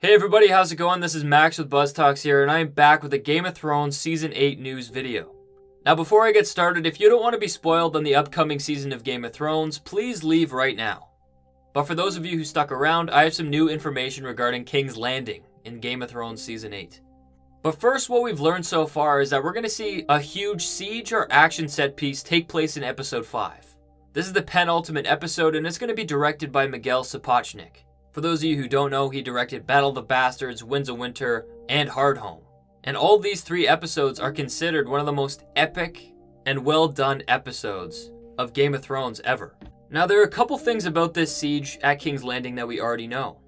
Hey everybody, how's it going? This is Max with BuzzTox here, and I'm back with a Game of Thrones Season 8 news video. Now before I get started, if you don't want to be spoiled on the upcoming season of Game of Thrones, please leave right now. But for those of you who stuck around, I have some new information regarding King's Landing in Game of Thrones Season 8. But first, what we've learned so far is that we're going to see a huge siege or action set piece take place in Episode 5. This is the penultimate episode, and it's going to be directed by Miguel Sapochnik. For those of you who don't know, he directed Battle of the Bastards, Winds of Winter, and Hardhome. And all these 3 episodes are considered one of the most epic and well done episodes of Game of Thrones ever. Now there are a couple things about this siege at King's Landing that we already know.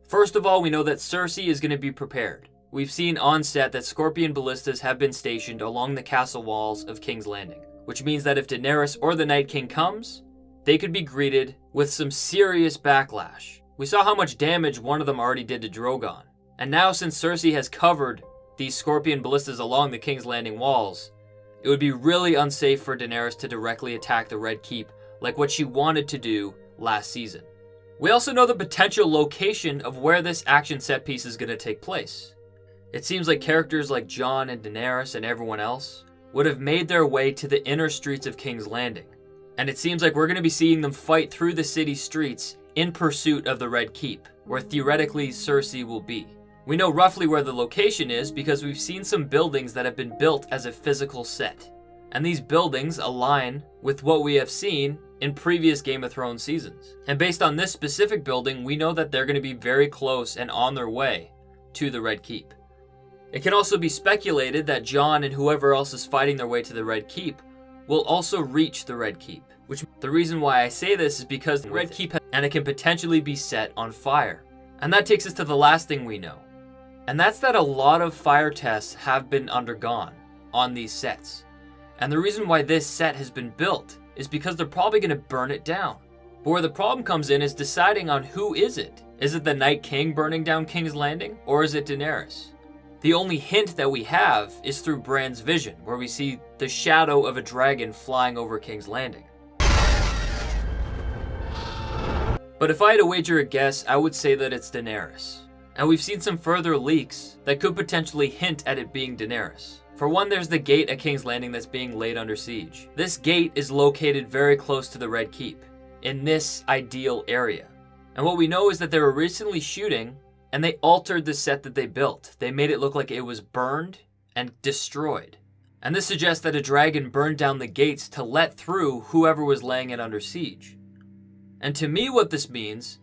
First of all, we know that Cersei is going to be prepared. We've seen on set that Scorpion ballistas have been stationed along the castle walls of King's Landing, which means that if Daenerys or the Night King comes, they could be greeted with some serious backlash. We saw how much damage one of them already did to Drogon. And now since Cersei has covered these Scorpion ballistas along the King's Landing walls, it would be really unsafe for Daenerys to directly attack the Red Keep like what she wanted to do last season. We also know the potential location of where this action set piece is going to take place. It seems like characters like Jon and Daenerys and everyone else would have made their way to the inner streets of King's Landing. And it seems like we're going to be seeing them fight through the city streets in pursuit of the Red Keep, where theoretically Cersei will be. We know roughly where the location is because we've seen some buildings that have been built as a physical set. And these buildings align with what we have seen in previous Game of Thrones seasons. And based on this specific building, we know that they're going to be very close and on their way to the Red Keep. It can also be speculated that Jon and whoever else is fighting their way to the Red Keep will also reach the Red Keep. Which, the reason why I say this is because the Red Keep and it can potentially be set on fire. And that takes us to the last thing we know. And that's that a lot of fire tests have been undergone on these sets. And the reason why this set has been built is because they're probably going to burn it down. But where the problem comes in is deciding on who is it. Is it the Night King burning down King's Landing, or is it Daenerys? The only hint that we have is through Bran's vision, where we see the shadow of a dragon flying over King's Landing. But if I had to wager a guess, I would say that it's Daenerys. And we've seen some further leaks that could potentially hint at it being Daenerys. For one, there's the gate at King's Landing that's being laid under siege. This gate is located very close to the Red Keep, in this ideal area. And what we know is that they were recently shooting, and they altered the set that they built. They made it look like it was burned and destroyed. And this suggests that a dragon burned down the gates to let through whoever was laying it under siege. And to me, what this means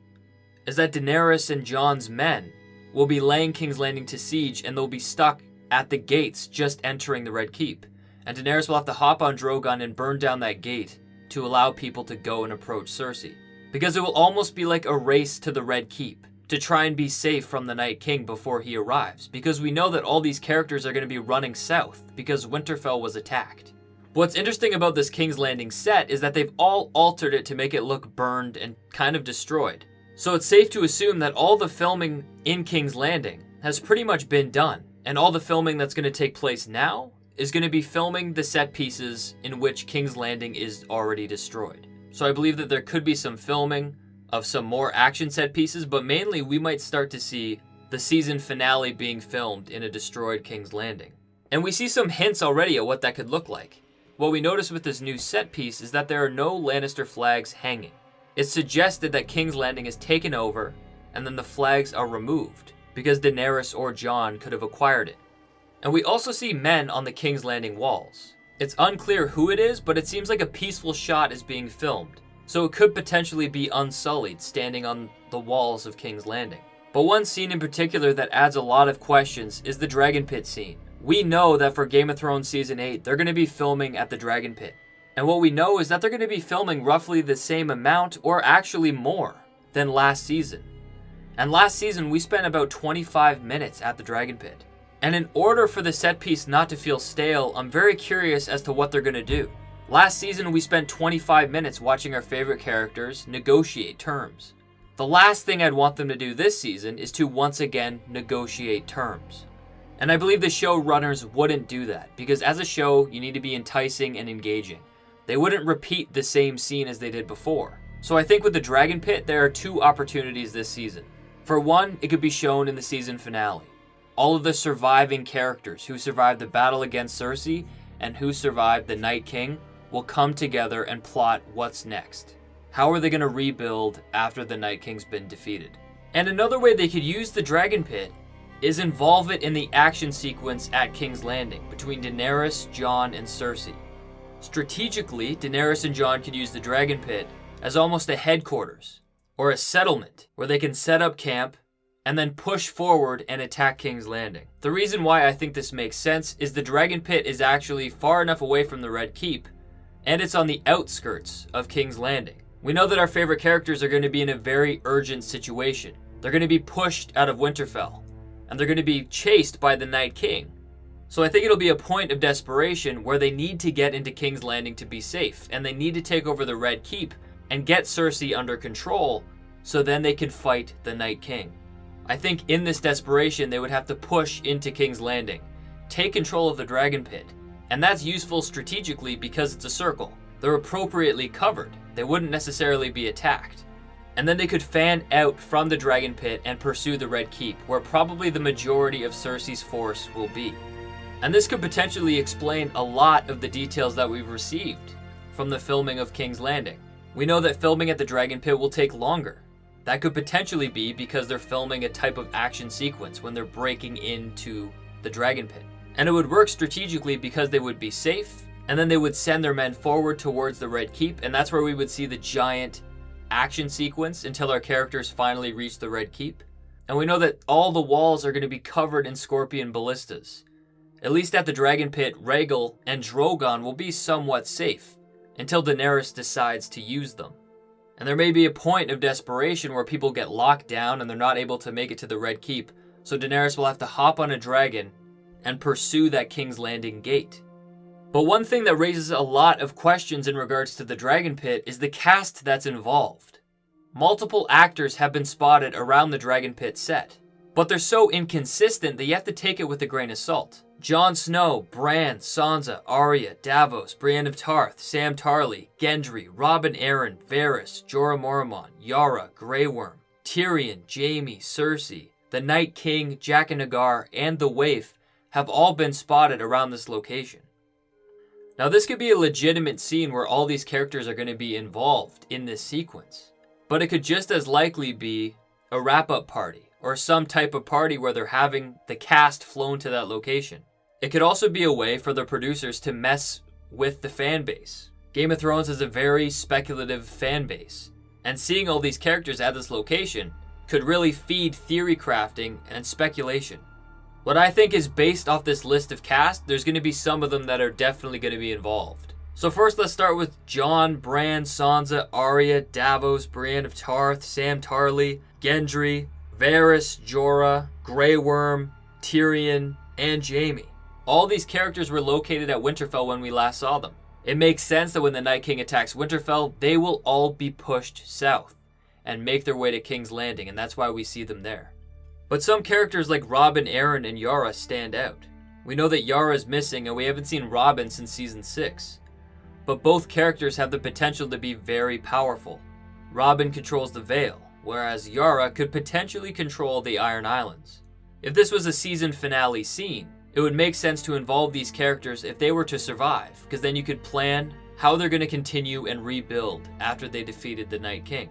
is that Daenerys and Jon's men will be laying King's Landing to siege, and they'll be stuck at the gates just entering the Red Keep. And Daenerys will have to hop on Drogon and burn down that gate to allow people to go and approach Cersei. Because it will almost be like a race to the Red Keep to try and be safe from the Night King before he arrives. Because we know that all these characters are going to be running south because Winterfell was attacked. What's interesting about this King's Landing set is that they've all altered it to make it look burned and kind of destroyed. So it's safe to assume that all the filming in King's Landing has pretty much been done. And all the filming that's going to take place now is going to be filming the set pieces in which King's Landing is already destroyed. So I believe that there could be some filming of some more action set pieces, but mainly we might start to see the season finale being filmed in a destroyed King's Landing. And we see some hints already at what that could look like. What we notice with this new set piece is that there are no Lannister flags hanging. It's suggested that King's Landing is taken over and then the flags are removed because Daenerys or Jon could have acquired it. And we also see men on the King's Landing walls. It's unclear who it is, but it seems like a peaceful shot is being filmed. So it could potentially be Unsullied standing on the walls of King's Landing. But one scene in particular that adds a lot of questions is the Dragon Pit scene. We know that for Game of Thrones Season 8, they're going to be filming at the Dragon Pit. And what we know is that they're going to be filming roughly the same amount, or actually more, than last season. And last season, we spent about 25 minutes at the Dragon Pit. And in order for the set piece not to feel stale, I'm very curious as to what they're going to do. Last season, we spent 25 minutes watching our favorite characters negotiate terms. The last thing I'd want them to do this season is to once again negotiate terms. And I believe the showrunners wouldn't do that, because as a show, you need to be enticing and engaging. They wouldn't repeat the same scene as they did before. So I think with the Dragon Pit, there are 2 opportunities this season. For one, it could be shown in the season finale. All of the surviving characters who survived the battle against Cersei and who survived the Night King will come together and plot what's next. How are they going to rebuild after the Night King's been defeated? And another way they could use the Dragon Pit is involve it in the action sequence at King's Landing between Daenerys, Jon, and Cersei. Strategically, Daenerys and Jon could use the Dragon Pit as almost a headquarters or a settlement where they can set up camp and then push forward and attack King's Landing. The reason why I think this makes sense is the Dragon Pit is actually far enough away from the Red Keep, and it's on the outskirts of King's Landing. We know that our favorite characters are going to be in a very urgent situation. They're going to be pushed out of Winterfell, and they're going to be chased by the Night King. So I think it'll be a point of desperation where they need to get into King's Landing to be safe, and they need to take over the Red Keep and get Cersei under control so then they can fight the Night King. I think in this desperation, they would have to push into King's Landing, take control of the Dragon Pit, and that's useful strategically because it's a circle. They're appropriately covered. They wouldn't necessarily be attacked. And then they could fan out from the Dragon Pit and pursue the Red Keep, where probably the majority of Cersei's force will be. And this could potentially explain a lot of the details that we've received from the filming of King's Landing. We know that filming at the Dragon Pit will take longer. That could potentially be because they're filming a type of action sequence when they're breaking into the Dragon Pit. And it would work strategically because they would be safe, and then they would send their men forward towards the Red Keep, and that's where we would see the giant action sequence until our characters finally reach the Red Keep. And we know that all the walls are going to be covered in Scorpion ballistas. At least at the Dragon Pit, Rhaegal and Drogon will be somewhat safe until Daenerys decides to use them. And there may be a point of desperation where people get locked down and they're not able to make it to the Red Keep, so Daenerys will have to hop on a dragon and pursue that King's Landing gate. But one thing that raises a lot of questions in regards to the Dragon Pit is the cast that's involved. Multiple actors have been spotted around the Dragon Pit set, but they're so inconsistent that you have to take it with a grain of salt. Jon Snow, Bran, Sansa, Arya, Davos, Brienne of Tarth, Sam Tarly, Gendry, Robin Arryn, Varys, Jorah Mormont, Yara, Grey Worm, Tyrion, Jaime, Cersei, the Night King, Jaqen H'ghar, and the Waif have all been spotted around this location. Now this could be a legitimate scene where all these characters are going to be involved in this sequence, but it could just as likely be a wrap-up party or some type of party where they're having the cast flown to that location. It could also be a way for the producers to mess with the fan base. Game of Thrones is a very speculative fan base, and seeing all these characters at this location could really feed theory crafting and speculation. What I think is based off this list of cast, there's going to be some of them that are definitely going to be involved. So first let's start with Jon, Bran, Sansa, Arya, Davos, Brienne of Tarth, Sam Tarly, Gendry, Varys, Jorah, Grey Worm, Tyrion, and Jaime. All these characters were located at Winterfell when we last saw them. It makes sense that when the Night King attacks Winterfell, they will all be pushed south and make their way to King's Landing, and that's why we see them there. But some characters like Robin, Arryn, and Yara stand out. We know that Yara is missing, and we haven't seen Robin since Season 6. But both characters have the potential to be very powerful. Robin controls the Vale, whereas Yara could potentially control the Iron Islands. If this was a season finale scene, it would make sense to involve these characters if they were to survive, because then you could plan how they're going to continue and rebuild after they defeated the Night King.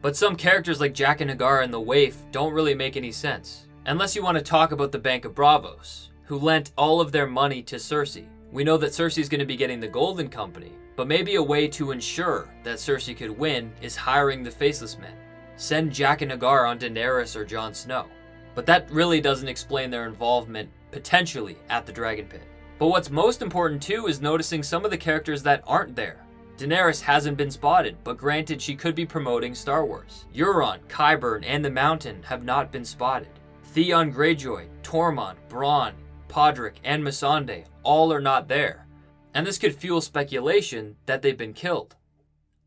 But some characters like Jaqen H'ghar and the Waif don't really make any sense, unless you want to talk about the Bank of Bravos, who lent all of their money to Cersei. We know that Cersei is going to be getting the Golden Company, but maybe a way to ensure that Cersei could win is hiring the Faceless Men. Send Jaqen H'ghar on Daenerys or Jon Snow. But that really doesn't explain their involvement potentially at the Dragon Pit. But what's most important too is noticing some of the characters that aren't there. Daenerys hasn't been spotted, but granted she could be promoting Star Wars. Euron, Qyburn, and the Mountain have not been spotted. Theon Greyjoy, Tormund, Bronn, Podrick, and Missandei all are not there. And this could fuel speculation that they've been killed.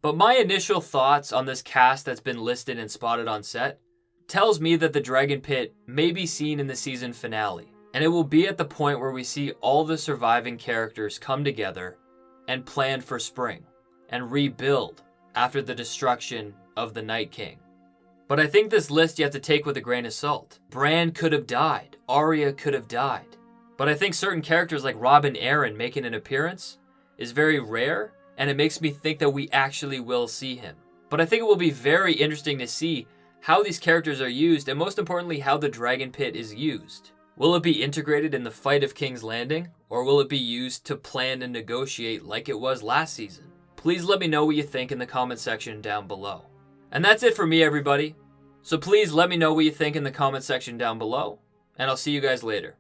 But my initial thoughts on this cast that's been listed and spotted on set tells me that the Dragon Pit may be seen in the season finale, and it will be at the point where we see all the surviving characters come together and plan for spring and rebuild after the destruction of the Night King. But I think this list you have to take with a grain of salt. Bran could have died. Arya could have died. But I think certain characters like Robb and Arryn making an appearance is very rare, and it makes me think that we actually will see him. But I think it will be very interesting to see how these characters are used, and most importantly, how the Dragon Pit is used. Will it be integrated in the fight of King's Landing, or will it be used to plan and negotiate like it was last season? Please let me know what you think in the comment section down below. And that's it for me, everybody. So please let me know what you think in the comment section down below, and I'll see you guys later.